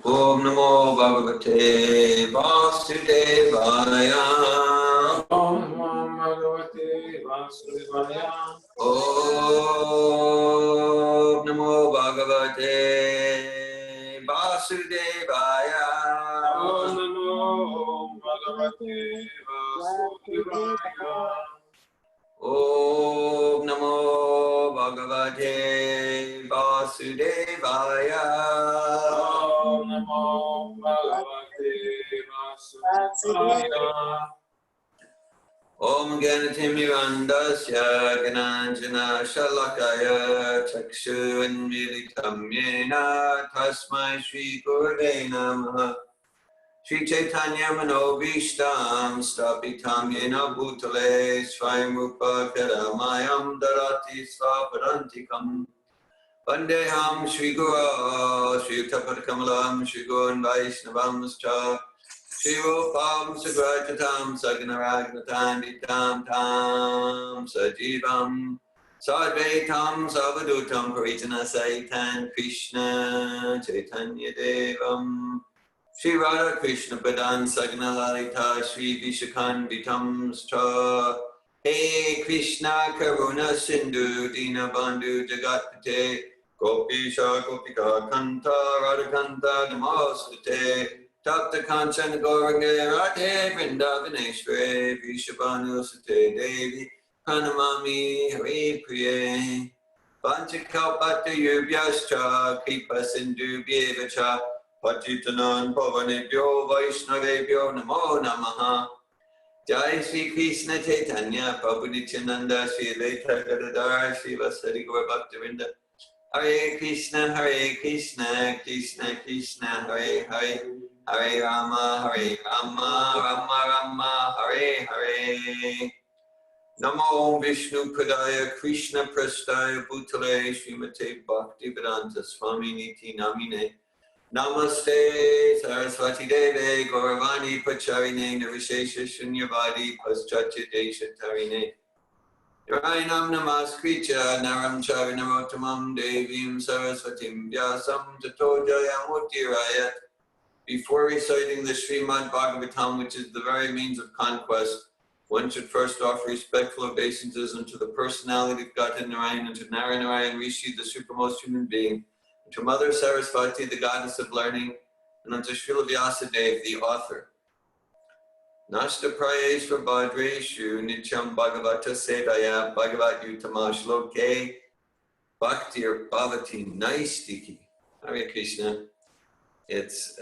Om Namo Bhagavate Vasudevaya. Om Namo Bhagavate Vasudevaya. Om Namo Bhagavate Vasudevaya. Om Namo Bhagavate Vasudevaya. Om Namo Bhagavate Vasudevaya. Om Namo Bhagavate Vasudevaya. Om Ganatimirandasya Gananjana Shalakaya Chakshunmilitam Yena Tasmai Shri Gurve Namaha. Shri Chaitanya Manobhishtam Stapitam Yena Bhutale Svayamrupa Karamayam Darati Svaparantikam Vandeham Shri Guru Shri Tapadkamalam Shri Gurun Vaishnavamscha Shri Rupam Sagrajatam Saganaragnatanditam Tam Sajivam Sadvaitam Savadutam Paritana Saitan Krishna Chaitanya Devam Shri Radha Krishna Padan Sagna Lalita Shri Vishakanditam Scha Hey Krishna Karuna Sindhu Dina Bandhu Jagatpate Gopisha Gopika Kanta Radha Kanta Namastate Tapta Kanchan Gauranga Radhe Vrindavaneshware Vishabhanu Sate Devi Pranamami Hare Priye Panchakalpata Yubhyascha Kripa Sindhu Bhyevacha Pachitanan Pavanebhyo Vaishnavebhyo Namo Namaha Jai Sri Krishna Chaitanya Prabhu Nityananda Sri Advaita Gadadhar Sri Vasari Gaura Bhakta Hare Krishna Krishna Krishna Hare Hare Hare Rama Rama Rama Hare Hare Namo Vishnu Padaya Krishna Prastaya Bhutale Srimate Bhakti Vedanta Swami Niti Namine Namaste Saraswati Deve Gauravani Pacharine Nirvishesha Shunyavadi Paschatya Desha Tarine Narayanam Namaskritya Naram Charinarotamam Devim Saraswatim Vyasam Tato Jayamutirayat. Before reciting the Srimad Bhagavatam, which is the very means of conquest, one should first offer respectful obeisances unto the personality of Godhead Narayan, and to Narayan Rishi, the supremest human being, and to Mother Saraswati, the goddess of learning, and unto Srila Vyasadeva, the author. Nashta Prayeshva Bhadreshu Nityam Bhagavata Sevaya Bhagavat Utama Shloke Bhaktir Bhavati Naistiki. Hare Krishna. It's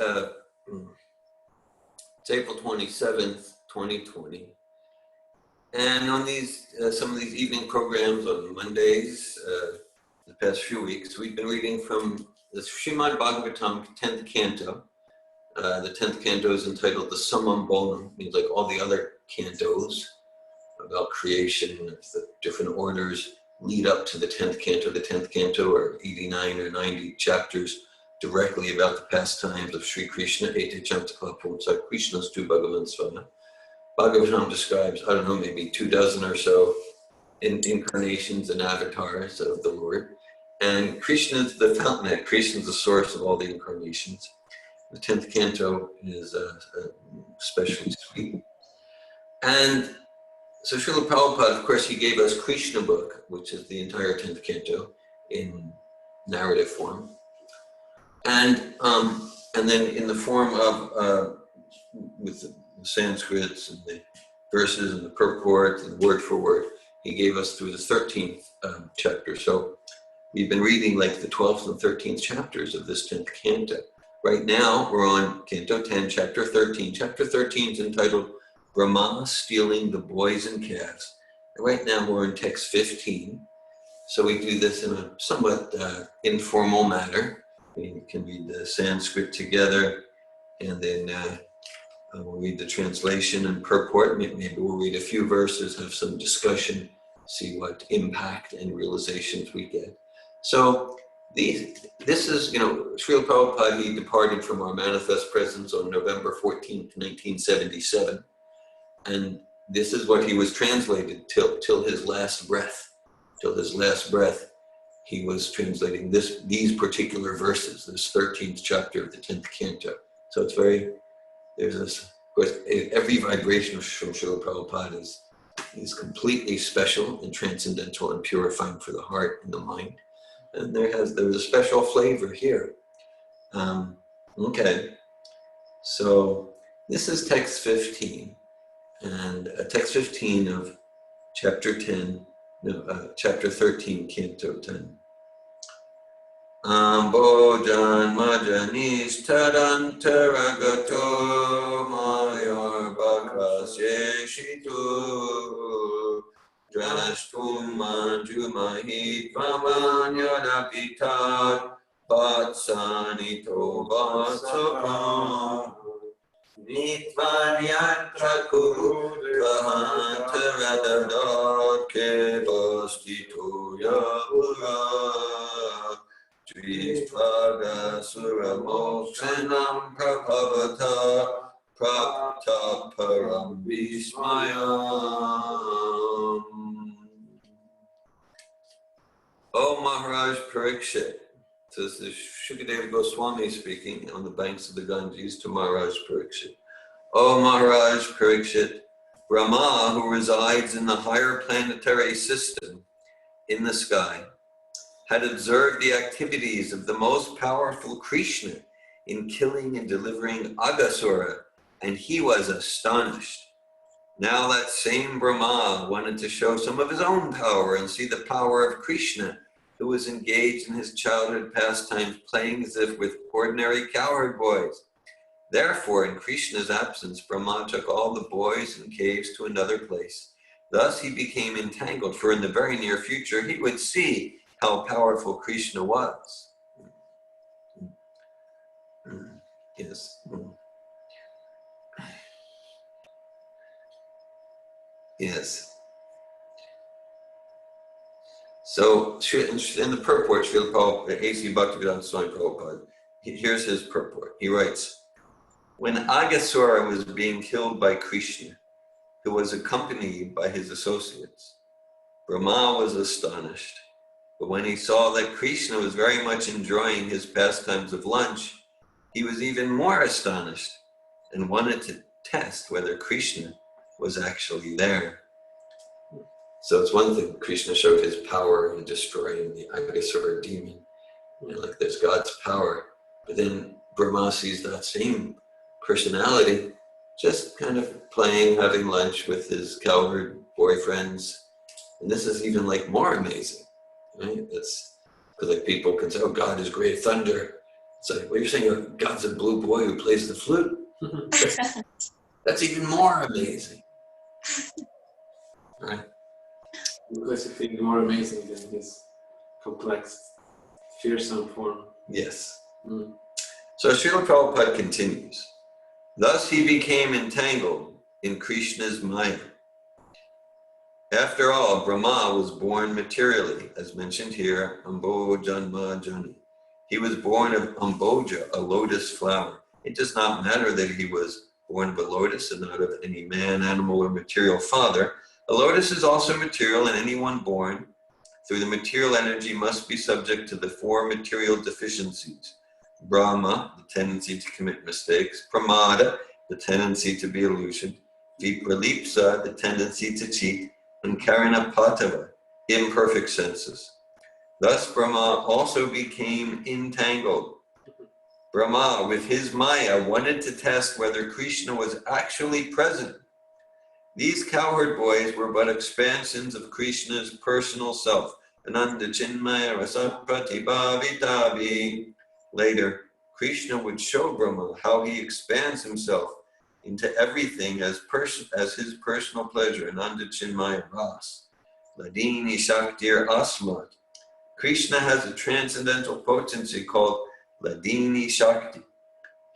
April 27th, 2020. And on these, some of these evening programs on Mondays, the past few weeks, we've been reading from the Srimad Bhagavatam 10th canto. The 10th canto is entitled the Summum Bonum, means like all the other cantos about creation, the different orders lead up to the 10th canto. The 10th canto are 89 or 90 chapters directly about the pastimes of Sri Krishna, Ete Chantakala Pumsa, Krishna's tu Bhagavan Svana. Bhagavatam describes, I don't know, maybe 24 or so incarnations and avatars of the Lord. And Krishna is the fountainhead, Krishna is the source of all the incarnations. The 10th canto is especially sweet. And so Srila Prabhupada, of course, he gave us Krishna book, which is the entire 10th canto in narrative form. And then in the form of, with the Sanskrits and the verses and the purport and word for word, he gave us through the 13th chapter. So we've been reading like the 12th and 13th chapters of this 10th canto. Right now we're on Canto 10, Chapter 13. Chapter 13 is entitled Brahma Stealing the Boys and Calves. And right now we're in text 15. So we do this in a somewhat informal manner. We can read the Sanskrit together, and then we'll read the translation and purport. Maybe we'll read a few verses, have some discussion, see what impact and realizations we get. So this is, Srila Prabhupada, he departed from our manifest presence on November 14th, 1977. And this is what he was translated till his last breath. Till his last breath. he was translating these particular verses, this 13th chapter of the 10th canto. So it's there's this, of course, every vibration from Srila Prabhupada is completely special and transcendental and purifying for the heart and the mind. And there's a special flavor here. Okay, so this is text 15, and text 15 of chapter 13, canto 10. Ambojan majanis tarantaragato mayor bakaseshitu drashtum manjumahit vamanyadapitat patsanito vasapam nitvanyatra kuru dvahantaradadad kevastito yahura Dvishvaga suramoksanam prabhavata prapta param vismayam. Oh Maharaj Parikshit. So this is Shukadeva Goswami speaking on the banks of the Ganges to Maharaj Parikshit. Oh Maharaj Parikshit, Brahma, who resides in the higher planetary system in the sky, had observed the activities of the most powerful Krishna in killing and delivering Aghasura, and he was astonished. Now that same Brahma wanted to show some of his own power and see the power of Krishna, who was engaged in his childhood pastimes, playing as if with ordinary cowherd boys. Therefore, in Krishna's absence, Brahma took all the boys and caves to another place. Thus he became entangled, for in the very near future he would see how powerful Krishna was. Yes. Yes. So, in the purport, Srila Prabhupada, A.C. Bhaktivedanta Swami Prabhupada, here's his purport. He writes, when Aghasura was being killed by Krishna, who was accompanied by his associates, Brahma was astonished. But when he saw that Krishna was very much enjoying his pastimes of lunch, he was even more astonished and wanted to test whether Krishna was actually there. So it's one thing, Krishna showed his power in destroying the Aghasura demon. Like there's God's power. But then Brahma sees that same personality just kind of playing, having lunch with his cowherd boyfriends. And this is even like more amazing. Right? It's because like people can say, oh, God is great thunder. It's like, well, you're saying God's a blue boy who plays the flute? That's even more amazing. Right? Because you think more amazing than his complex, fearsome form. Yes. So Srila Prabhupada continues. Thus he became entangled in Krishna's Maya. After all, Brahma was born materially, as mentioned here, Ambojanma Jani. He was born of Amboja, a lotus flower. It does not matter that he was born of a lotus and not of any man, animal, or material father. A lotus is also material, and anyone born through the material energy must be subject to the four material deficiencies. Brahma, the tendency to commit mistakes. Pramada, the tendency to be illusioned. Vipralipsa, the tendency to cheat. And Karanapatava, imperfect senses. Thus Brahma also became entangled. Brahma, with his Maya, wanted to test whether Krishna was actually present. These cowherd boys were but expansions of Krishna's personal self. Ananda Chinmaya Rasapati Bhavitavi. Later, Krishna would show Brahma how he expands himself into everything as his personal pleasure. Ananda Chinmaya Ras. Ladini Shaktir Asmat. Krishna has a transcendental potency called Ladini Shakti.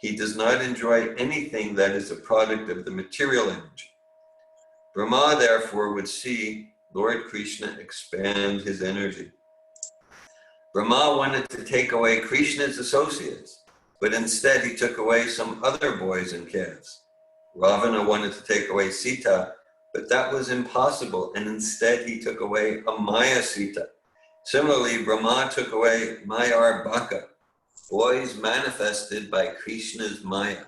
He does not enjoy anything that is a product of the material energy. Brahma, therefore, would see Lord Krishna expand his energy. Brahma wanted to take away Krishna's associates, but instead he took away some other boys and calves. Ravana wanted to take away Sita, but that was impossible, and instead he took away Amaya Sita. Similarly, Brahma took away Mayar Bhaka, boys manifested by Krishna's Maya.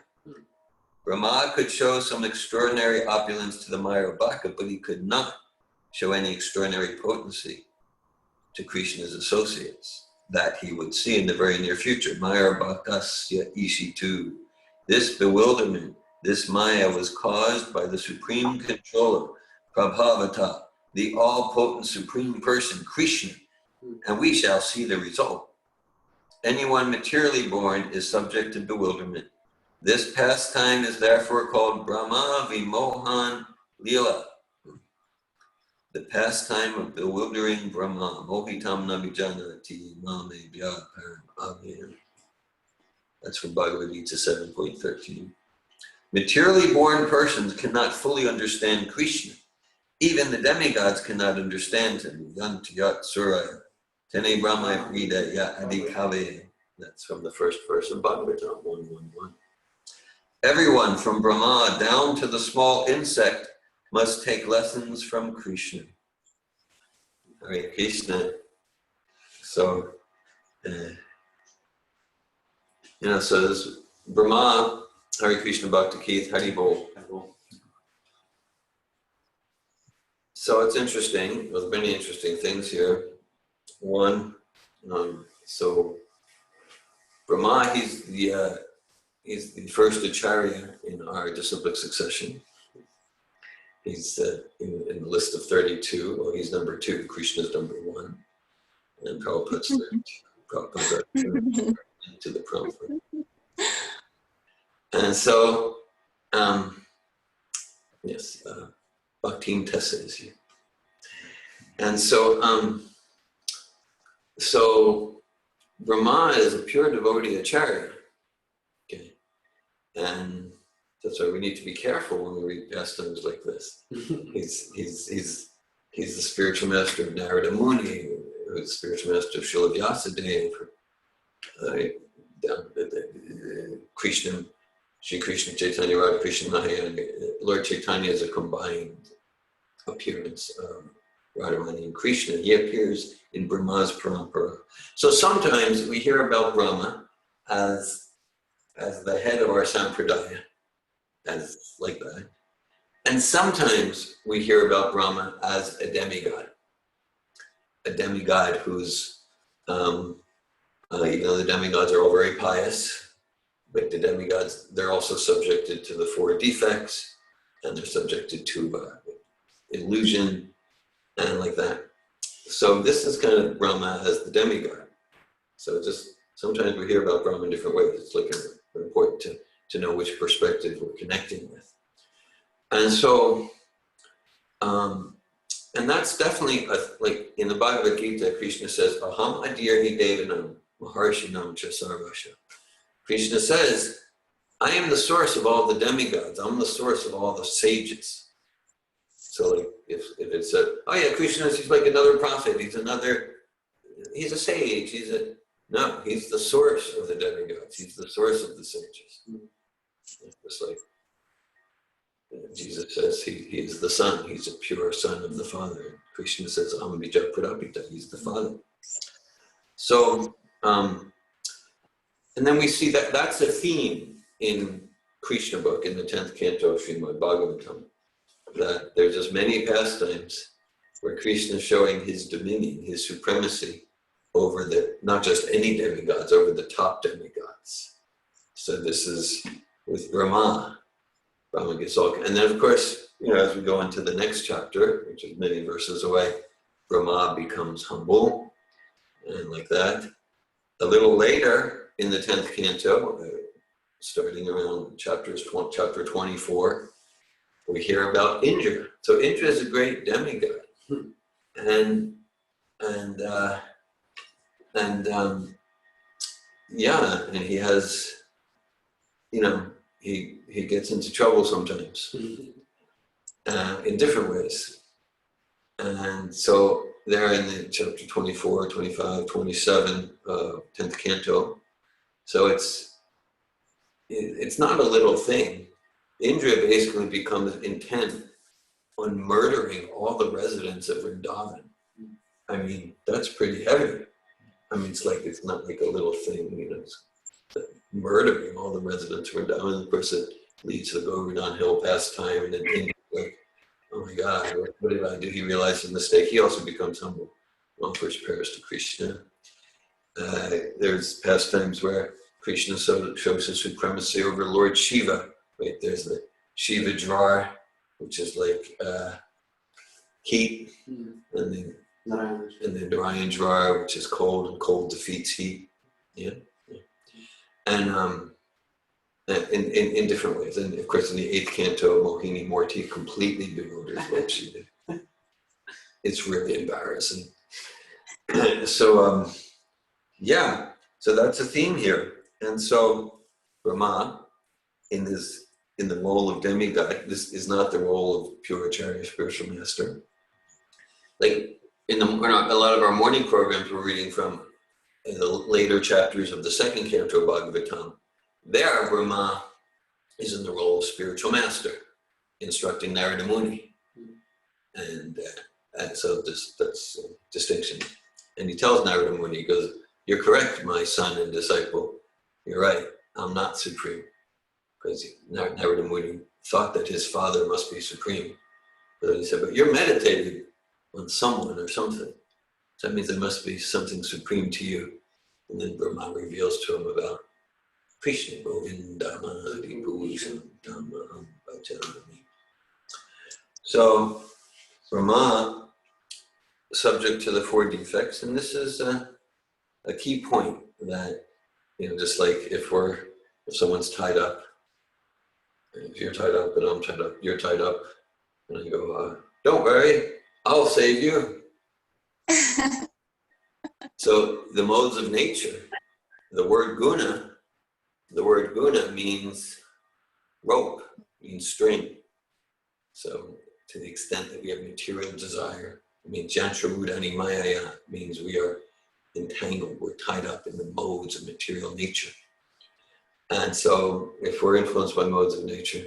Brahma could show some extraordinary opulence to the Mayar Bhaka, but he could not show any extraordinary potency to Krishna's associates that he would see in the very near future. Mayar Bhakasya Ishitu. This bewilderment, this Maya, was caused by the supreme controller, Prabhavata, the all-potent supreme person, Krishna, and we shall see the result. Anyone materially born is subject to bewilderment. This pastime is therefore called Brahma Vimohan Lila, the pastime of bewildering Brahma. Mohitam Navijanati Mame Bhya Param Amen. That's from Bhagavad Gita 7.13. Materially born persons cannot fully understand Krishna. Even the demigods cannot understand him. Yantiyat Suraya. Tene Brahma Prida Ya Adikave. That's from the first verse of Bhagavatam 1:1:1. Everyone from Brahma down to the small insect must take lessons from Krishna. Hare Krishna. So, so this Brahma, Hare Krishna Bhakti Keith, Haribol. So it's interesting, there's many interesting things here. One, so Brahma, he's the first acharya in our disciplic succession. He's in the list of 32, well, he's number 2, Krishna's number 1, and Prabhupada's third. Prabhupada's third to the Prabhupada. And so, Bhaktin Tessa is here. And so, so Brahma is a pure devotee acharya. Okay, and that's why we need to be careful when we read pastimes like this. He's the spiritual master of Narada Muni, or the spiritual master of Srila Vyasadeva, Krishna, Shri Krishna Chaitanya Radha Krishna Mahayana. Lord Chaitanya is a combined appearance of Radharani and Krishna. He appears in Brahma's parampara. So sometimes we hear about Brahma as the head of our sampradaya, as like that. And sometimes we hear about Brahma as a demigod who's, the demigods are all very pious, but the demigods, they're also subjected to the 4 defects, and they're subjected to illusion, and like that. So this is kind of Brahma as the demigod. So just sometimes we hear about Brahma in different ways. It's like important to know which perspective we're connecting with. And so, and that's definitely, like in the Bhagavad Gita, Krishna says, Aham adirhi devanam maharshinam cha sarvasha. Krishna says, I am the source of all the demigods. I'm the source of all the sages. So like if it said, oh yeah, Krishna is like another prophet, he's a sage, no, he's the source of the demigods, he's the source of the sages. Just like Jesus says, he is the son, he's a pure son of the Father. Krishna says, Aham Prabhuapda, he's the Father. So, and then we see that that's a theme in Krishna book, in the 10th canto of Srimad Bhagavatam, that there's as many pastimes where Krishna is showing his dominion, his supremacy over not just any demigods, over the top demigods. So this is with Brahma gets all, and then of course, as we go into the next chapter, which is many verses away, Brahma becomes humble, and like that. A little later in the 10th canto, starting around chapter 24, we hear about Indra. So Indra is a great demigod, and he has, he gets into trouble sometimes in different ways. And so there in the chapter 24, 25, 27, 10th canto. So it's not a little thing. Indra basically becomes intent on murdering all the residents of Vrindavan. I mean, that's pretty heavy. I mean, it's not like a little thing, it's murdering all the residents were down. And of course, it leads to the Govardhan Hill pastime, and then like, oh my God, what did I do? He realizes his mistake. He also becomes humble, offers prayers to Krishna. There's pastimes where Krishna shows his supremacy over Lord Shiva. Right, there's the Shiva drawer, which is like heat, and then Narayan drawer, which is cold, and cold defeats heat. Yeah. And in different ways. And of course, in the 8th canto, Mohini Morty completely bewilders what she did. It's really embarrassing. So, so that's a theme here. And so, Brahma, in the role of demigod, this is not the role of pure Acharya, spiritual master. Like a lot of our morning programs, we're reading from in the later chapters of the 2nd canto of Bhagavatam. There, Brahma is in the role of spiritual master, instructing Narada Muni. And so that's a distinction. And he tells Narada Muni, he goes, "You're correct, my son and disciple. You're right, I'm not supreme." Because Narada Muni thought that his father must be supreme. But then he said, "But you're meditating on someone or something. So that means there must be something supreme to you." And then Brahma reveals to him about Krishna Govinda. So Rama, subject to the 4 defects, and this is a key point that, just like if someone's tied up, if you're tied up and I'm tied up, you're tied up, and I go, "Don't worry, I'll save you." So the modes of nature, the word guna means rope, means string. So to the extent that we have material desire, jantrabhudani mayaya means we are entangled, we're tied up in the modes of material nature. And so if we're influenced by modes of nature,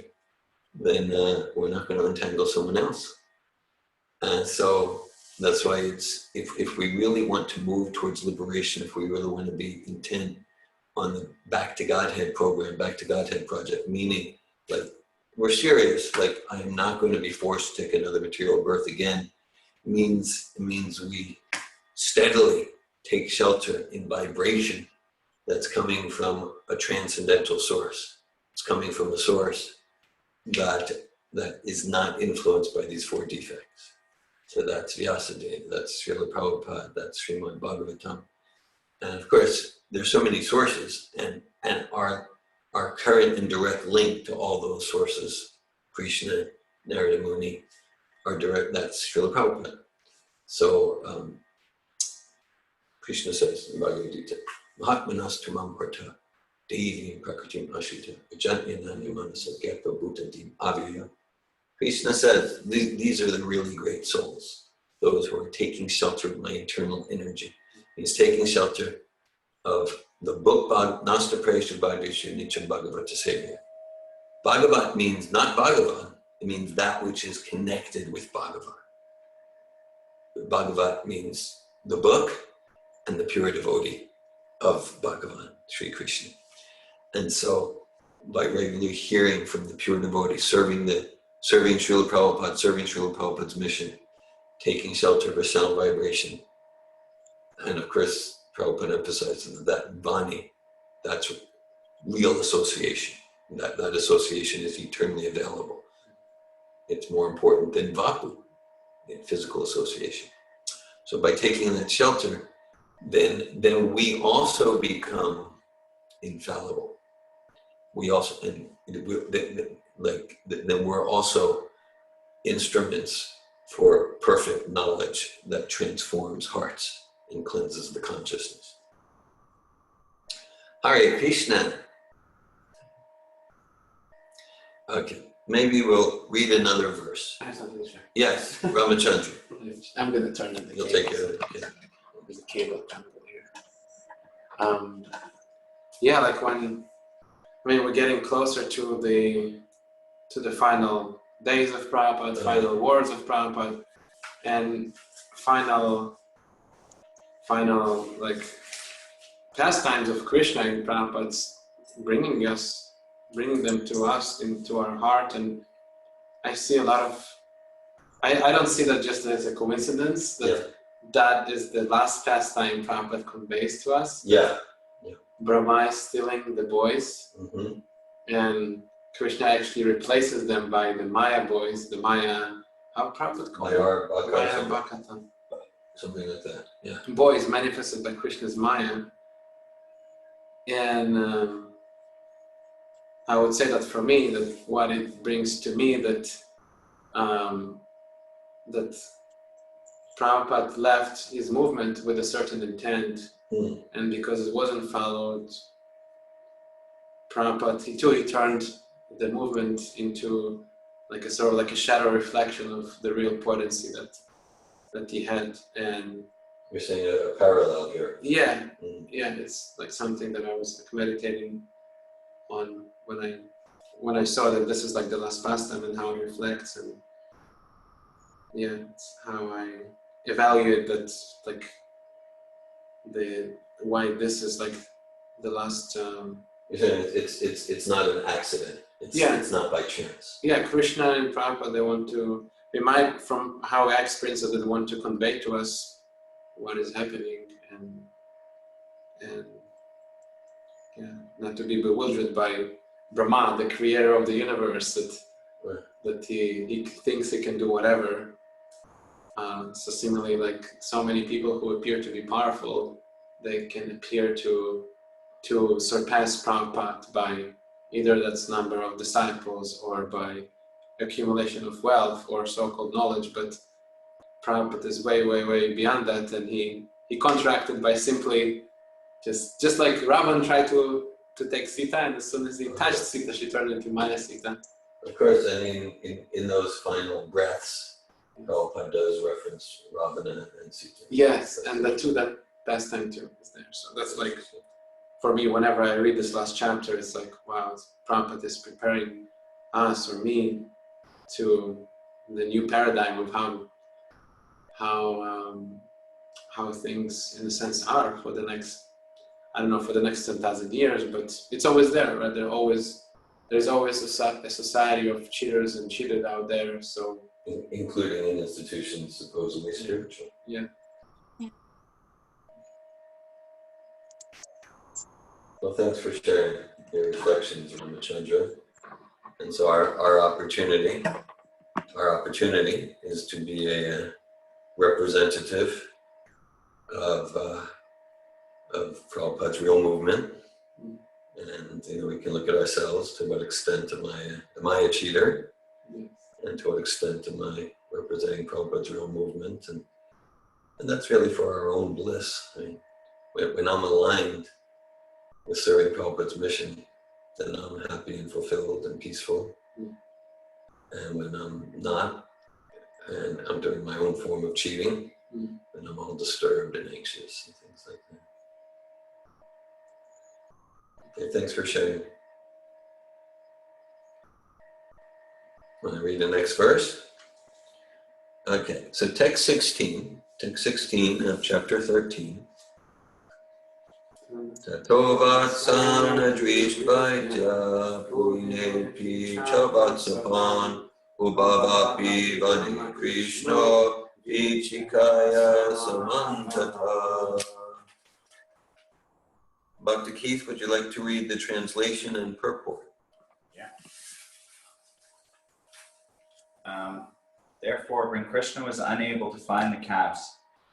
then we're not going to entangle someone else. And so that's why it's, if we really want to move towards liberation, if we really want to be intent on the Back to Godhead program, Back to Godhead project, meaning like we're serious, like I am not going to be forced to take another material birth again, it means we steadily take shelter in vibration that's coming from a transcendental source. It's coming from a source that is not influenced by these 4 defects. So that's Vyasadeva, that's Srila Prabhupada, that's Srimad Bhagavatam. And of course, there's so many sources, and our current and direct link to all those sources, Krishna, Narada Muni, are direct, that's Srila Prabhupada. So Krishna says in Bhagavad Gita, Mahatmanas tumam partha, Devi Prakritim Ashita, Ajantyanani Manasa Gyatva Bhutantim Avyaya. Krishna says, these are the really great souls, those who are taking shelter of my internal energy. He's taking shelter of the book Nasta Presha Bhagaveshu Nityam Bhagavata Sevya. Bhagavat means not Bhagavan, it means that which is connected with Bhagavan. Bhagavat means the book and the pure devotee of Bhagavan, Sri Krishna. And so by regularly hearing from the pure devotee, serving Srila Prabhupada, serving Srila Prabhupada's mission, taking shelter of a sound vibration. And of course, Prabhupada emphasizes that Vani, that's real association. That association is eternally available. It's more important than Vapu, physical association. So by taking that shelter, then we also become infallible. We also, then we're also instruments for perfect knowledge that transforms hearts and cleanses the consciousness. Hare Krishna. Okay, maybe we'll read another verse. I have something to share. Yes, Ramachandra. I'm going to turn in the You'll cable. take care of it. Okay. There's a cable temple here. Yeah, like when we're getting closer to the final days of Prabhupada, final words of Prabhupada, and final final pastimes of Krishna in Prabhupada's bringing them to us into our heart, and I see a lot of. I don't see that just as a coincidence that that is the last pastime Prabhupada conveys to us. Yeah. Brahma is stealing the boys, and Krishna actually replaces them by the Maya boys, the Maya. How Prabhupada called them? Maya Bhakta. Something like that. Yeah. Boys manifested by Krishna's Maya, and I would say that for me, that what it brings to me that Prabhupada left his movement with a certain intent, and because it wasn't followed, Prabhupada he turned the movement into like a sort of like a shadow reflection of the real potency that he had. And you're saying a parallel here. Yeah, it's like something that I was meditating on when I saw that this is like the last pastime and how it reflects, and it's how I evaluate that, like why this is like the last. You're saying it's not an accident. It's not by chance. Yeah, Krishna and Prabhupada, from how I experience it, they want to convey to us what is happening, and not to be bewildered by Brahma, the creator of the universe, that he thinks he can do whatever. So similarly, like so many people who appear to be powerful, they can appear to surpass Prabhupada by either that's number of disciples or by accumulation of wealth or so-called knowledge, but Prabhupada is way, way, way beyond that, and he contracted by simply just like Ravan tried to take Sita, and as soon as he touched Sita, she turned into Maya Sita. Of course, I mean, in those final breaths, Prabhupada does reference Ravana and Sita. Yes, and that pastime too is there. So that's like, for me, whenever I read this last chapter, it's like, wow, Prabhupada is preparing us or me to the new paradigm of how things, in a sense, are for the next, I don't know, for the next 10,000 years, but it's always there, right? There's always a society of cheaters and cheated out there. So, including in institutions supposedly spiritual. Yeah. Well, thanks for sharing your reflections, Ramachandra. And so our opportunity is to be a representative of Prabhupada's real movement, and we can look at ourselves. To what extent am I a cheater, and to what extent am I representing Prabhupada's real movement, and that's really for our own bliss. I mean, when I'm aligned with serving Prabhupada's mission, then I'm happy and fulfilled and peaceful. And when I'm not, and I'm doing my own form of cheating, then I'm all disturbed and anxious and things like that. Okay, thanks for sharing. Want to read the next verse? Okay, so text 16 of chapter 13. Tato vatsana dvishvaitya punepi chavatsapan ubhavapi vani Krishna vichikaya samantata. Bhakta Keith, would you like to read the translation and purport? Therefore, when Krishna was unable to find the calves,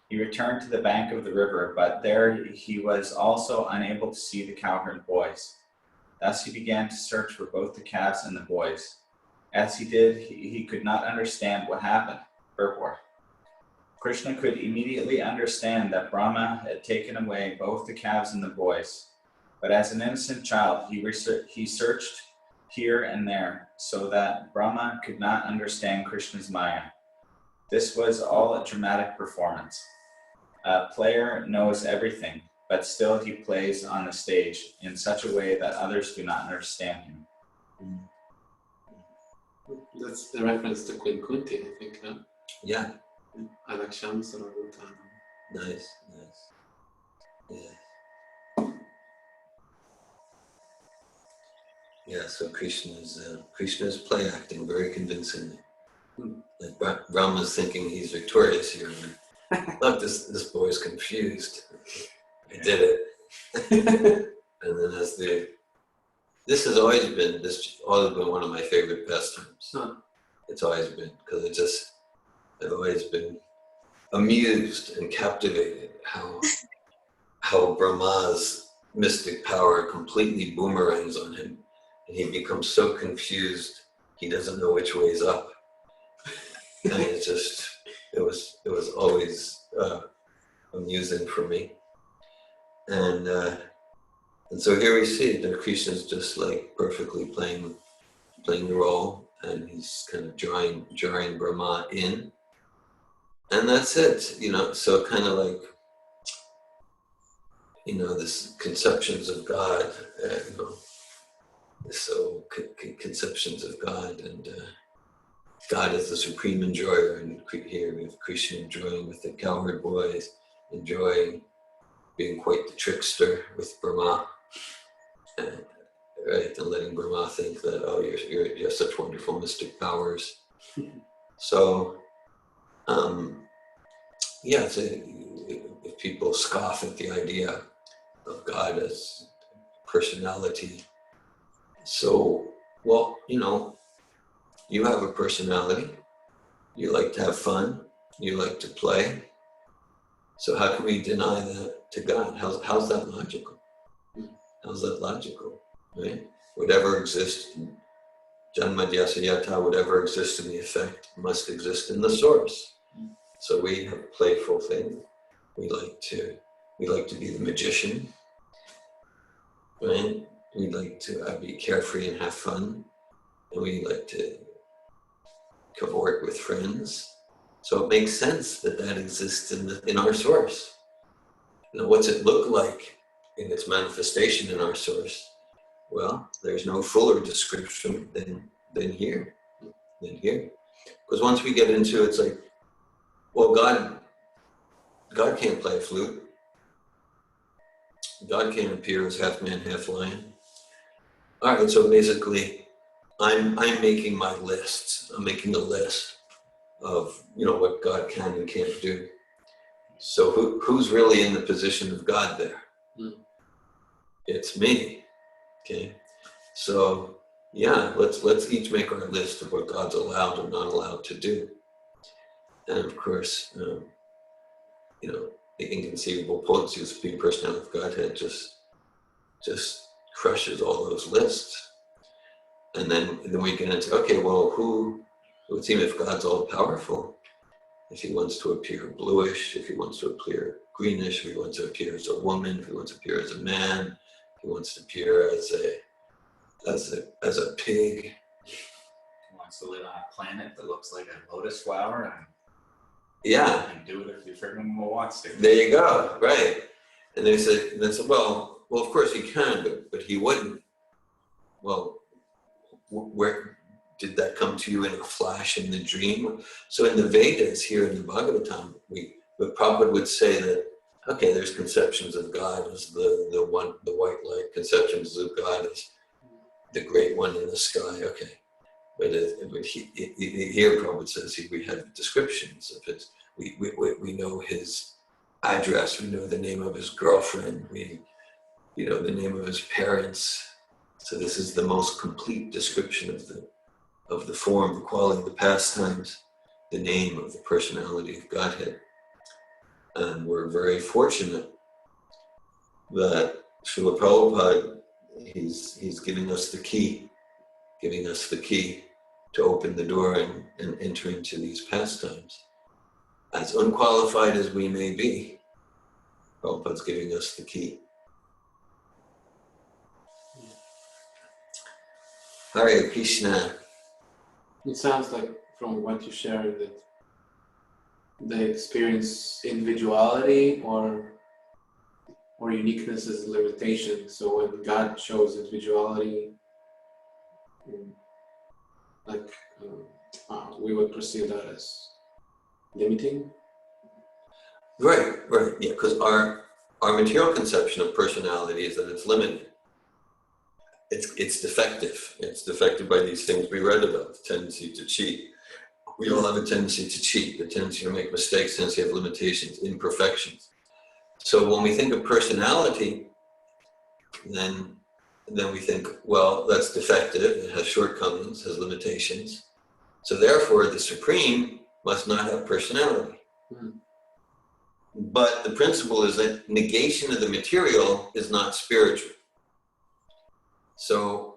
he returned to the bank of the river, but there he was also unable to see the cowherd boys. Thus he began to search for both the calves and the boys. As he did, he could not understand what happened. Purport. Krishna could immediately understand that Brahma had taken away both the calves and the boys. But as an innocent child, he searched here and there, so that Brahma could not understand Krishna's Maya. This was all a dramatic performance. A player knows everything, but still he plays on the stage in such a way that others do not understand him. That's the reference to Queen Kunti, I think, huh? Yeah. Alaksham Sarvabhutana. Nice. Yeah, so Krishna's play acting very convincingly. Like Rama's thinking he's victorious here. Look, this boy's confused. I did it. And then this has always been one of my favorite pastimes. Huh. It's always been, because I've always been amused and captivated how Brahma's mystic power completely boomerangs on him, and he becomes so confused he doesn't know which way is up. And it was always amusing for me. And so here we see that Krishna's just like perfectly playing the role, and he's kind of drawing Brahma in, and that's it. So kind of like, this conceptions of God, so conceptions of God, and God is the supreme enjoyer, and here we have Krishna enjoying with the cowherd boys, enjoying being quite the trickster with Brahma, right, and letting Brahma think that, oh, you have such wonderful mystic powers. So, so if people scoff at the idea of God as personality, so, well, you have a personality, you like to have fun, you like to play, so how can we deny that to God? How's that logical? How's that logical, right? Whatever exists, janma dhyasa yata, whatever exists in the effect must exist in the source. So we have a playful thing. We like to be the magician, right? We like to be carefree and have fun, and we like to cavort with friends. So it makes sense that exists in our source. Now, what's it look like in its manifestation in our source? Well, there's no fuller description than here. Because once we get into it, it's like, well, God can't play a flute. God can't appear as half man, half lion. All right, so basically, I'm making my lists. I'm making a list of what God can and can't do. So who's really in the position of God there? It's me. Okay. So yeah, let's each make our list of what God's allowed and not allowed to do. And of course, the inconceivable potency of the Supreme Personality of Godhead just crushes all those lists. And then we get into, okay, well, it would seem if God's all powerful, if he wants to appear bluish, if he wants to appear greenish, if he wants to appear as a woman, if he wants to appear as a man, if he wants to appear as a pig. He wants to live on a planet that looks like a lotus flower, and yeah, and do it if he freaking wants to. There you go, right? And they said, well, of course he can, but he wouldn't. Well, where did that come to you in a flash in the dream? So in the Vedas, here in the Bhagavatam, but Prabhupada would say that, okay, there's conceptions of God as the white light, conceptions of God as the great one in the sky, okay. But here Prabhupada says we have descriptions of it. We know his address, we know the name of his girlfriend, we know the name of his parents. So this is the most complete description of the form, the quality, the pastimes, the name of the personality of Godhead. And we're very fortunate that Srila Prabhupada, he's giving us the key to open the door and enter into these pastimes. As unqualified as we may be, Prabhupada's giving us the key. Hare Krishna. It sounds like from what you shared that they experience individuality or uniqueness as a limitation. So when God shows individuality, we would perceive that as limiting. Right, yeah, because our our material conception of personality is that it's limited. It's defective. It's defected by these things we read about, the tendency to cheat. We all have a tendency to cheat, the tendency to make mistakes, tendency to have limitations, imperfections. So when we think of personality, then we think, well, that's defective, it has shortcomings, has limitations. So therefore, the Supreme must not have personality. But the principle is that negation of the material is not spiritual. So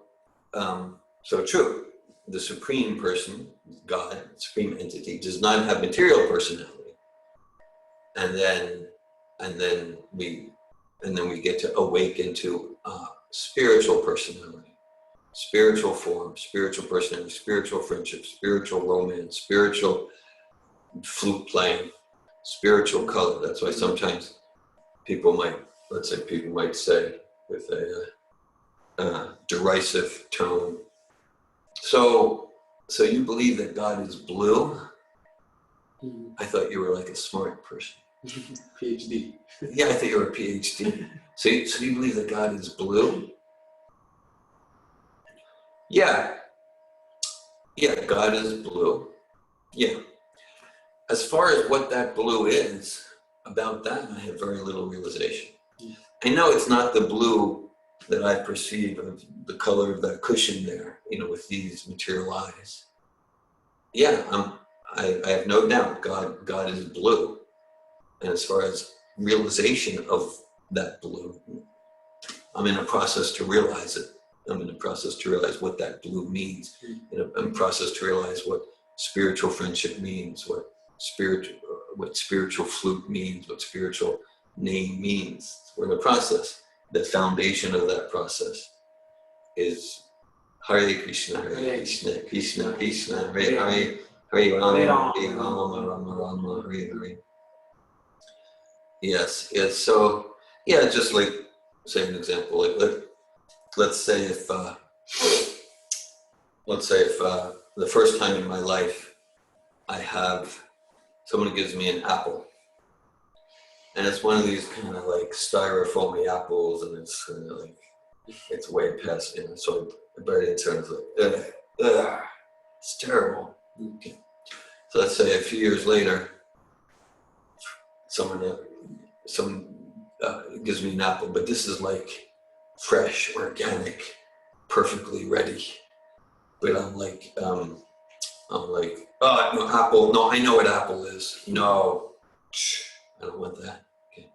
true. The Supreme Person, God, Supreme Entity, does not have material personality. And then we get to awaken to spiritual personality, spiritual form, spiritual personality, spiritual friendship, spiritual romance, spiritual flute playing, spiritual color. That's why sometimes people might say with a derisive tone, so you believe that God is blue? I thought you were like a smart person. PhD. Yeah, I thought you were a PhD. So you believe that God is blue? Yeah, God is blue. Yeah. As far as what that blue is, about that I have very little realization. I know it's not the blue that I perceive of the color of that cushion there, with these material eyes. Yeah, I have no doubt God is blue. And as far as realization of that blue, I'm in a process to realize it. I'm in a process to realize what that blue means. I'm in a process to realize what spiritual friendship means, what spiritual flute means, what spiritual name means. We're in a process. The foundation of that process is Hare Krishna, Krishna Krishna, Hare Hare, Hare Rama, Hare Rama, Rama Rama, Hare Hare. Yes. So, just like, say an example, let's say if the first time in my life someone gives me an apple, and it's one of these kind of like styrofoamy apples, and it's kind of like, it's way past, so I buried it inside, it's like, it's terrible. Okay. So let's say a few years later, someone gives me an apple, but this is like fresh, organic, perfectly ready. But I'm like, oh, no, apple, no, I know what apple is. No, I don't want that, okay?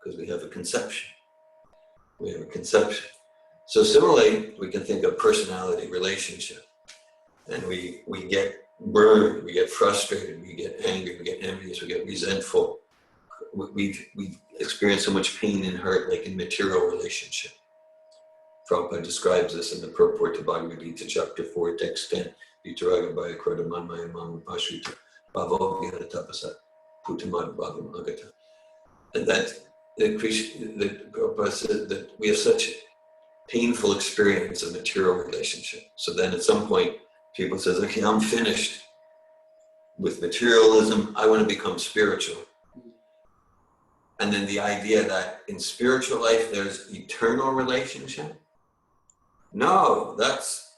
Because we have a conception. So similarly, we can think of personality relationship. And we get burned, we get frustrated, we get angry, we get envious, we get resentful. We've experienced so much pain and hurt, like in material relationship. Prabhupada describes this in the purport to Bhagavad Gita, chapter 4, text 10. Vitaraga bhaya krota manmaya mamu pashrita bhavo vyata tapasa putamad bhavam agata. And that Prabhupada said that we have such painful experience of material relationship. So then at some point, people says, okay, I'm finished with materialism. I want to become spiritual. And then the idea that in spiritual life, there's eternal relationship. No, that's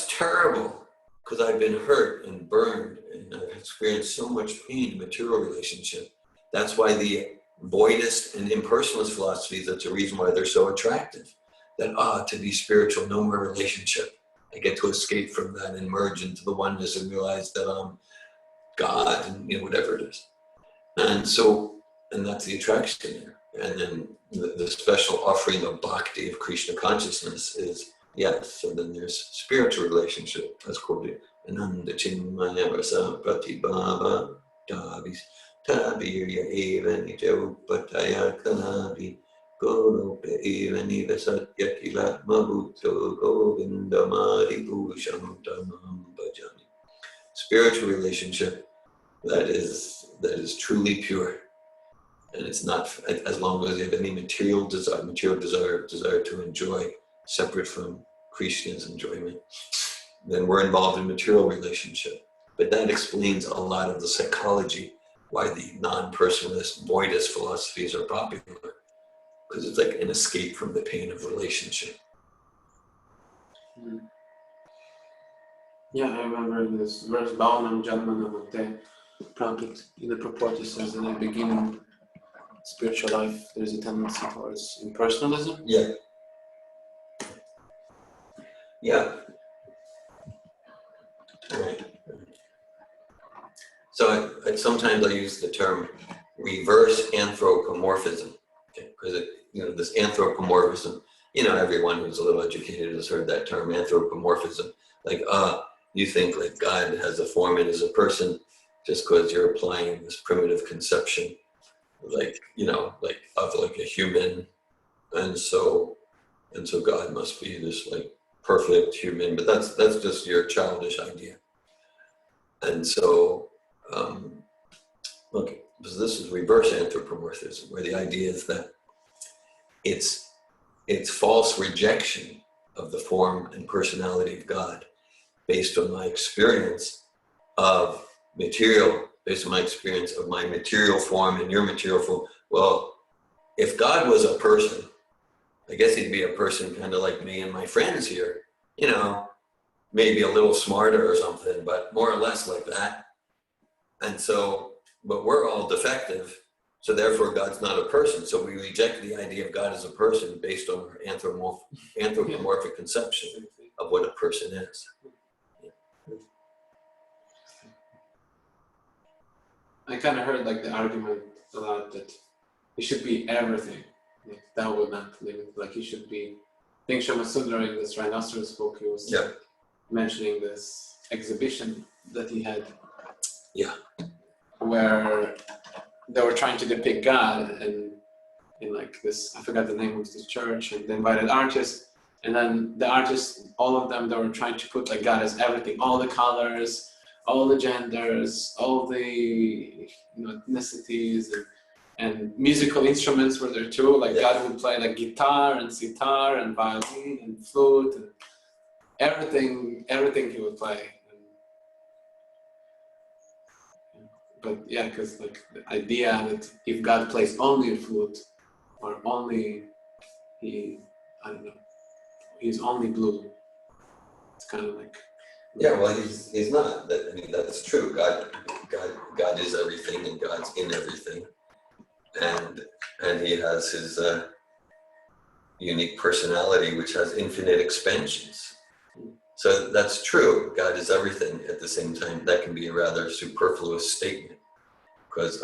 terrible, because I've been hurt and burned and I've experienced so much pain in material relationship. That's why the voidist and impersonalist philosophies, that's a reason why they're so attractive. That, to be spiritual, no more relationship. I get to escape from that and merge into the oneness and realize that I'm God and whatever it is. And that's the attraction there. And then the special offering of Bhakti, of Krishna consciousness is, yes, so then there's spiritual relationship, as quoted. Ananda Chinmaya Rasa Pratibhava Tabirya Eva Nija Upataya Kalabi Golope Eva Niva Satyakila Mabuto Govinda Mari Bhusham Tamam Bhajami. Spiritual relationship that is truly pure. And it's not, as long as you have any material desire to enjoy separate from Krishna's enjoyment, then we're involved in material relationship. But that explains a lot of the psychology why the non-personalist, voidist philosophies are popular, because it's like an escape from the pain of relationship. Yeah, I remember this verse, Bhavanam Janmanamate, Prabhupada in the purport it says in the beginning spiritual life there's a tendency towards impersonalism. Yeah. Yeah. Right. So sometimes I use the term reverse anthropomorphism, because this anthropomorphism, everyone who's a little educated has heard that term, anthropomorphism. Like, you think like God has a form and is a person just because you're applying this primitive conception, like of like a human, and so God must be this like perfect human, but that's just your childish idea. And so, so this is reverse anthropomorphism, where the idea is that it's false rejection of the form and personality of God based on my experience of based on my experience of my material form and your material form. Well, if God was a person, I guess he'd be a person kind of like me and my friends here, maybe a little smarter or something, but more or less like that. And so, but we're all defective, so therefore God's not a person. So we reject the idea of God as a person based on our anthropomorphic conception of what a person is. I kind of heard like the argument a lot that he should be everything. Like, that would not limit. Like he should be. I think Shamasundar in this rhinoceros book, he was mentioning this exhibition that he had. Yeah. Where they were trying to depict God and in like this, I forgot the name of this church, and they invited artists, and then the artists, all of them, they were trying to put like God as everything, all the colors, all the genders, all the ethnicities, and musical instruments were there too. Like God would play like guitar and sitar and violin and flute and everything he would play. But yeah, because like the idea that if God plays only a flute or only he's only blue, it's kind of like. Yeah, well, he's not. I mean, that's true. God is everything, and God's in everything, and he has his unique personality, which has infinite expansions. So that's true. God is everything. At the same time, that can be a rather superfluous statement, because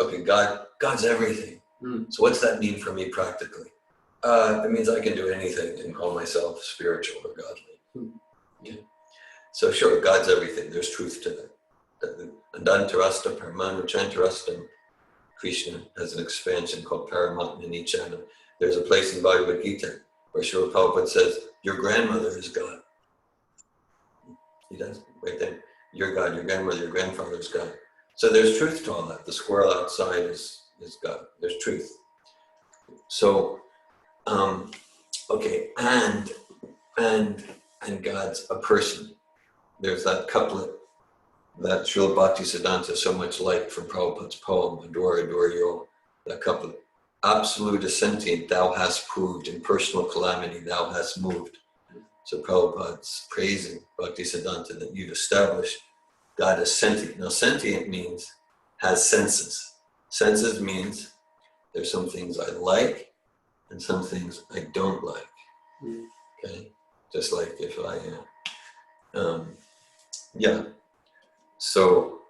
God's everything. So what's that mean for me practically? It means I can do anything and call myself spiritual or godly. Yeah. So sure, God's everything. There's truth to that. Anantarasta Paramanuchantarastam. Krishna has an expansion called Paramatma Nichana. There's a place in Bhagavad Gita where Srila Prabhupada says, your grandmother is God. He does, right there. You're God, your grandmother, your grandfather is God. So there's truth to all that. The squirrel outside is God. There's truth. So, okay, and God's a person. There's that couplet that Srila Bhaktisiddhanta so much liked from Prabhupada's poem, Adore, Adore You, that couplet. Absolute as sentient, thou hast proved, in personal calamity thou hast moved. So Prabhupada's praising Bhaktisiddhanta that you've established God as sentient. Now sentient means has senses. Senses means there's some things I like and some things I don't like. Okay? Just like if I so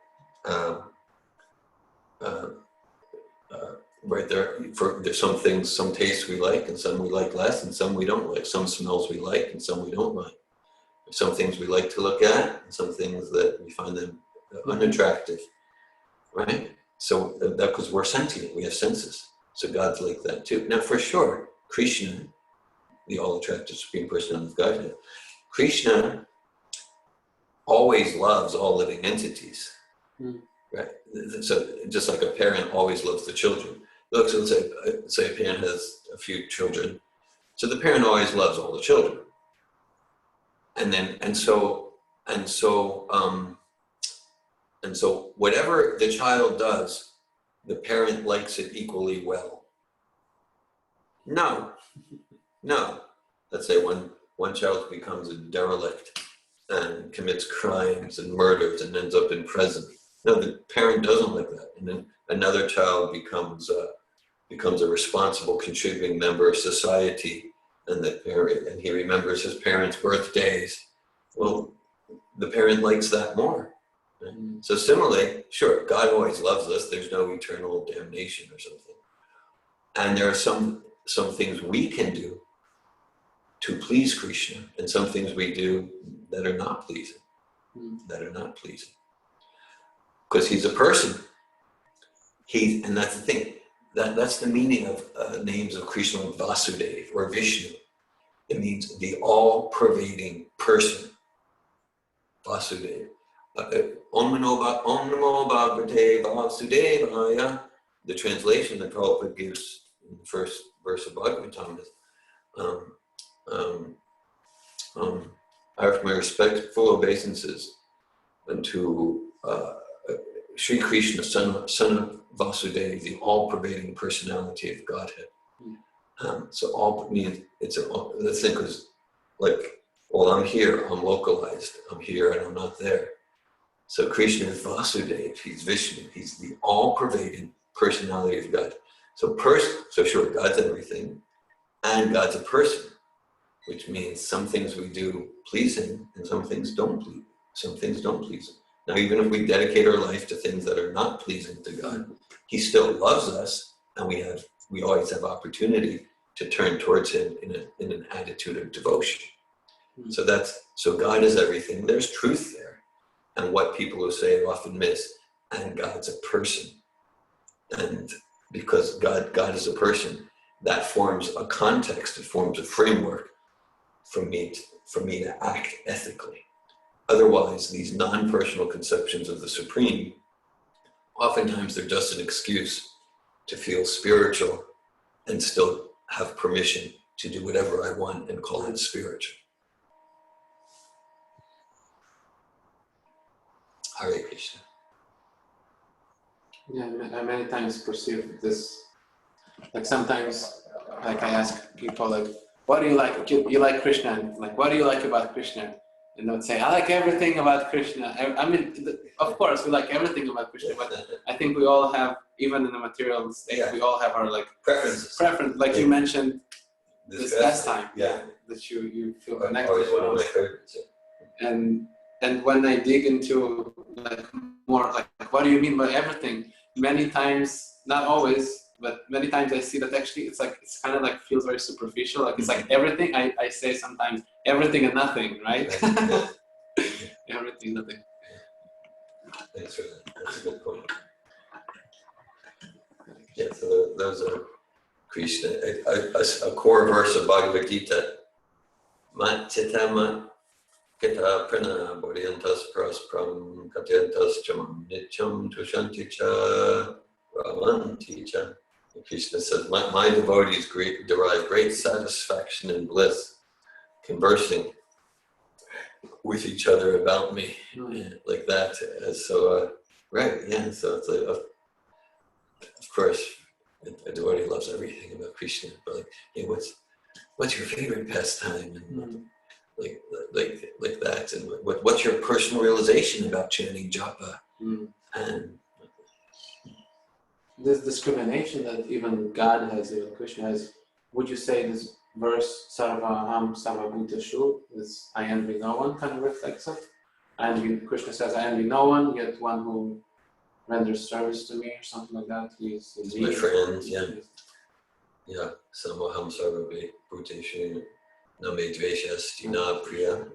right there, there's some things, some tastes we like and some we like less and some we don't like. Some smells we like and some we don't like. There's some things we like to look at and some things that we find them unattractive, right? So that because we're sentient, we have senses. So God's like that too. Now for sure, Krishna, the all-attractive Supreme Personality of Godhead, Krishna always loves all living entities, right? So just like a parent always loves the children. Look, so let's say a parent has a few children. So the parent always loves all the children. And so whatever the child does the parent likes it equally well. No. Let's say one child becomes a derelict and commits crimes and murders and ends up in prison. No, the parent doesn't like that. And then another child becomes a responsible, contributing member of society, and he remembers his parents' birthdays. Well, the parent likes that more. Right? So similarly, sure, God always loves us. There's no eternal damnation or something. And there are some things we can do to please Krishna, and some things we do that are not pleasing. Because he's a person. And that's the thing. That's the meaning of names of Krishna, like Vasudeva or Vishnu. It means the all-pervading person. Vasudeva. Om Namo Bhagavate Vasudevaya. The translation that Prabhupada gives in the first verse of Bhagavatam is, I offer my respectful obeisances unto Sri Krishna, son of Vasudeva, the all-pervading personality of Godhead. So all means the thing is like, well, I'm here, I'm localized, I'm here and I'm not there. So Krishna is Vasudeva, he's Vishnu, he's the all-pervading personality of God. So sure, God's everything, and God's a person, which means some things we do please him and some things don't please him. Now, even if we dedicate our life to things that are not pleasing to God, he still loves us, and we always have opportunity to turn towards him in an attitude of devotion. So God is everything. There's truth there, and what people who say it often miss. And God's a person, and because God is a person, that forms a context. It forms a framework for me to act ethically. Otherwise, these non-personal conceptions of the Supreme, oftentimes they're just an excuse to feel spiritual and still have permission to do whatever I want and call it spiritual. Hare Krishna. Yeah, I many times perceive this, like sometimes, like I ask people, like, what do you like? You like Krishna? And like, what do you like about Krishna? And they would say, I like everything about Krishna. I mean, of course, we like everything about Krishna, but I think we all have, even in the material state, we all have our like preferences. Like you mentioned, this pastime, yeah, that you feel connected always one of my with. favorites. And when I dig into like more like, what do you mean by everything? Many times, not always, but many times I see that actually it's kind of like feels very superficial. Like it's like everything. I say sometimes everything and nothing, right? Everything, nothing. Thanks for that. That's a good point. Yeah, so those are Krishna. A core verse of Bhagavad Gita. Mat chitama kita prana bodhiyantas praspram katyantas chamam nityam tushanti cha ramanti cha. Krishna says, my devotees derive great satisfaction and bliss conversing with each other about me, like that. So, right, yeah, so it's like, of course, a devotee loves everything about Krishna, but like, hey, what's your favorite pastime? And like that, and what's your personal realization about chanting japa? And this discrimination that even God has, even Krishna has, would you say this verse, Sarvaham Samabhutashu, this I envy no one, kind of reflects it? Krishna says, I envy no one, yet one who renders service to me, or something like that. He's my friend, yeah. Yeah, Samaham Sarvabhuteshu Name Dveshasti Na Priya.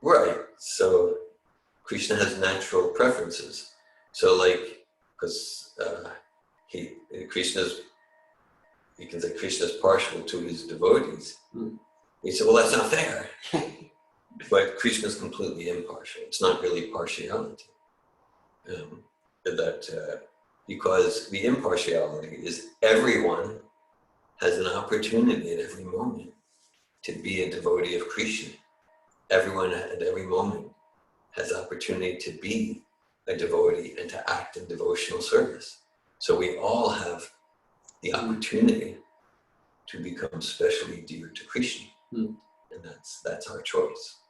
Right, so Krishna has natural preferences. So like, because you can say Krishna's partial to his devotees. He said, well, that's not fair. But Krishna's completely impartial. It's not really partiality. Because the impartiality is everyone has an opportunity at every moment to be a devotee of Krishna. Everyone at every moment has opportunity to be a devotee and to act in devotional service. So we all have the opportunity to become specially dear to Krishna. And that's our choice.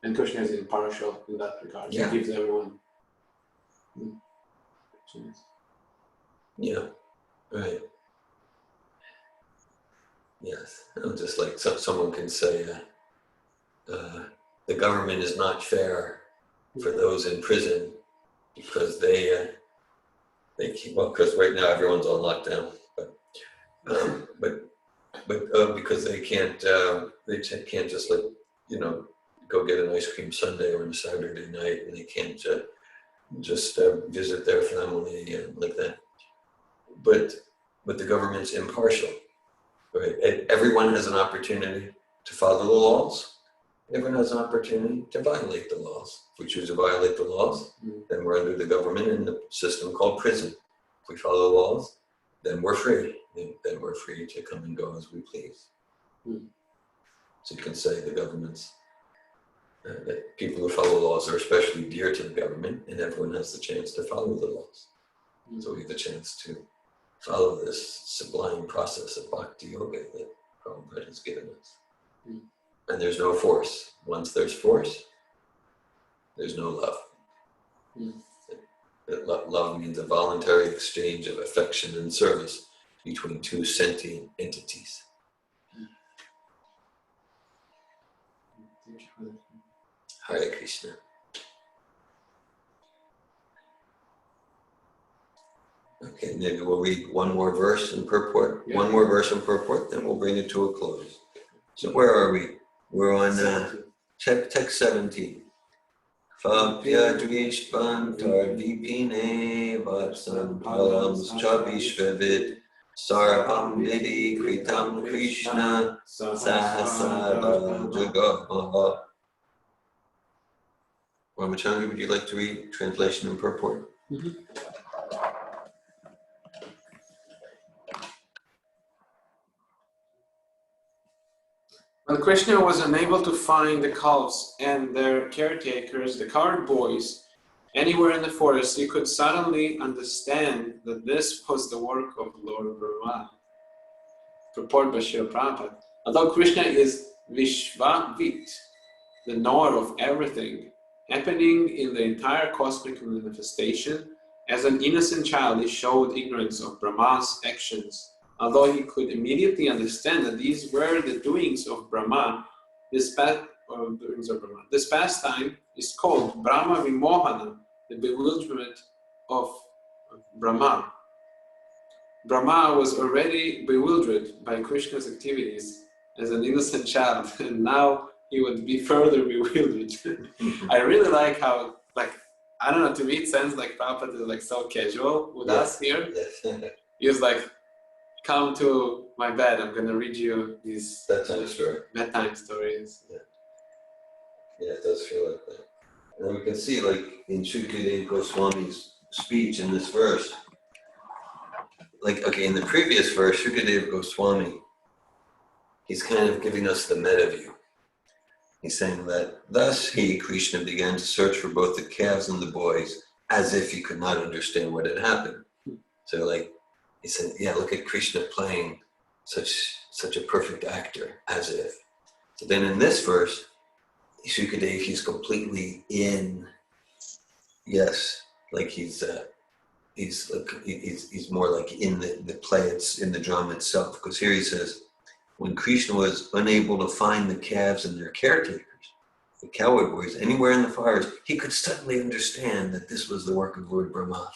And Krishna is impartial in that regard. Yeah. He gives everyone. Yeah, right. Yes, just like someone can say, the government is not fair for those in prison because they keep, well, because right now everyone's on lockdown, but because they can't just like, go get an ice cream sundae on a Saturday night, and they can't just visit their family like that. But the government's impartial, right? Everyone has an opportunity to follow the laws. Everyone has an opportunity to violate the laws. If we choose to violate the laws, then we're under the government and the system called prison. If we follow the laws, then we're free. Then we're free to come and go as we please. So you can say the government's, that people who follow laws are especially dear to the government, and everyone has the chance to follow the laws. So we have the chance to follow this sublime process of bhakti yoga that Prabhupada has given us. And there's no force. Once there's force, there's no love. Love means a voluntary exchange of affection and service between two sentient entities. Hare Krishna. Okay, maybe we'll read one more verse and purport. Yeah. One more verse and purport, then we'll bring it to a close. So where are we? We're on text 17. Fapya dvishpantar vipine vatsam palams chavishvavit sarvam vidi kritam Krishna sahasara jagamaha. Ramachandra, would you like to read translation and purport? When Krishna was unable to find the calves and their caretakers, the cowherd boys, anywhere in the forest, he could suddenly understand that this was the work of Lord Brahma. Purport by Srila Prabhupada. Although Krishna is Vishvavit, the knower of everything happening in the entire cosmic manifestation, as an innocent child he showed ignorance of Brahma's actions. Although he could immediately understand that these were the doings of Brahma, this pastime is called Brahma Vimohana, the bewilderment of Brahma. Brahma was already bewildered by Krishna's activities as an innocent child, and now he would be further bewildered. I really like how, I don't know, to me it sounds like Prabhupada is so casual with us here. He's like, come to my bed, I'm going to read you these bedtime stories. Yeah, it does feel like that. And we can see, in Shukadeva Goswami's speech in this verse, in the previous verse, Shukadeva Goswami, he's kind of giving us the meta view. He's saying that, thus he, Krishna, began to search for both the calves and the boys, as if he could not understand what had happened. So, he said, yeah, look at Krishna playing such a perfect actor, as if. So then in this verse, Shukadeva, he's completely in, yes, he's more in the play, it's in the drama itself. Because here he says, when Krishna was unable to find the calves and their caretakers, the cowherd boys, anywhere in the forest, he could suddenly understand that this was the work of Lord Brahma.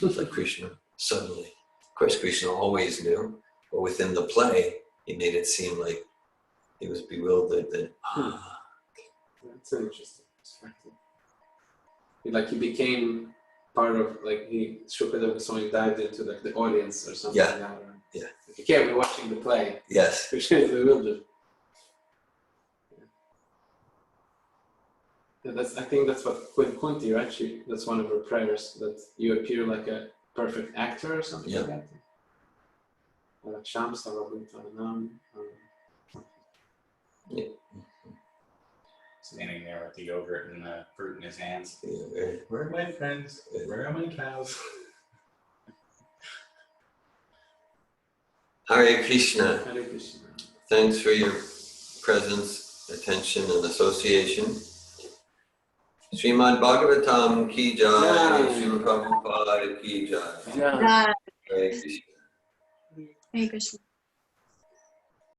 Like Krishna, suddenly. Of course, Krishna always knew, but within the play, he made it seem like he was bewildered. That's an interesting perspective. He became part of, Shukadeva Goswami dived into the audience or something like that. Yeah. Okay, we're watching the play. Yes. Krishna is bewildered. Yeah, I think that's what Queen Kunti, right? That's one of her prayers, that you appear like a perfect actor or something like that. Standing there with the yogurt and the fruit in his hands. Where are my friends? Where are my cows? Hare Krishna. Hare Krishna. Thanks for your presence, attention, and association. Srimad Bhagavatam ki jai, Jai. Srila Prabhupada ki jai. Yeah. Hare Krishna. Hare Krishna.